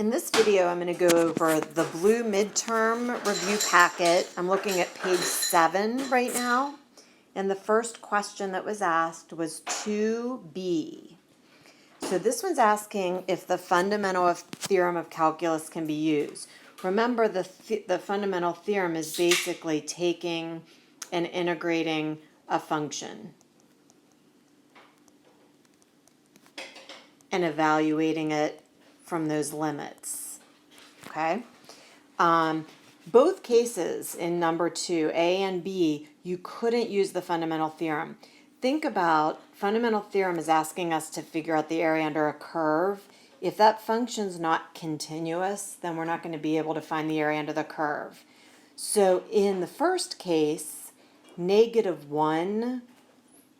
In this video, I'm going to go over the blue midterm review packet. I'm looking at page 7 right now. And the first question that was asked was 2B. So this one's asking if the fundamental theorem of calculus can be used. Remember, the fundamental theorem is basically taking and integrating a function and evaluating it from those limits, okay? Both cases in number 2, A and B, you couldn't use the fundamental theorem. Think about, fundamental theorem is asking us to figure out the area under a curve. If that function's not continuous, then we're not going to be able to find the area under the curve. So in the first case, -1,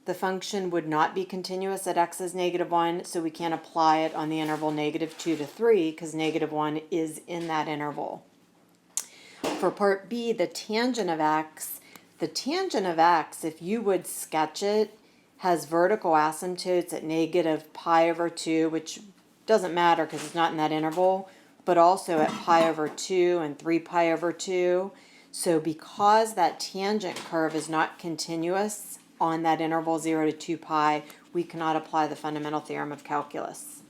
the function would not be continuous at x is -1, so we can't apply it on the interval -2 to 3 because -1 is in that interval. For part B, the tangent of x, if you would sketch it, has vertical asymptotes at -π/2, which doesn't matter because it's not in that interval, but also at π/2 and 3π/2. So because that tangent curve is not continuous on that interval 0 to 2π, we cannot apply the fundamental theorem of calculus.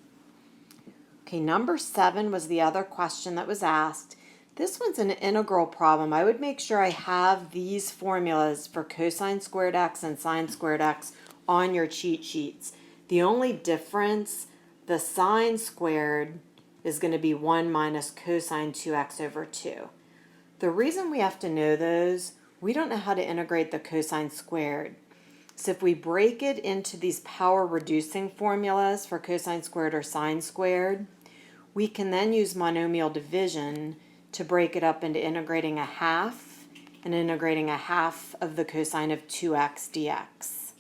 Okay, number 7 was the other question that was asked. This one's an integral problem. I would make sure I have these formulas for cosine squared x and sine squared x on your cheat sheets. The only difference, the sine squared is going to be 1 minus cosine 2x/2. The reason we have to know those, we don't know how to integrate the cosine squared. So if we break it into these power reducing formulas for cosine squared or sine squared, we can then use monomial division to break it up into integrating a half and integrating a half of the cosine of 2x dx.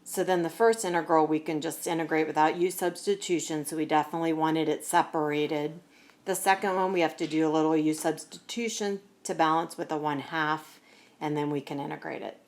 So then the first integral we can just integrate without u substitution, so we definitely wanted it separated. The second one we have to do a little u substitution to balance with a 1/2, and then we can integrate it.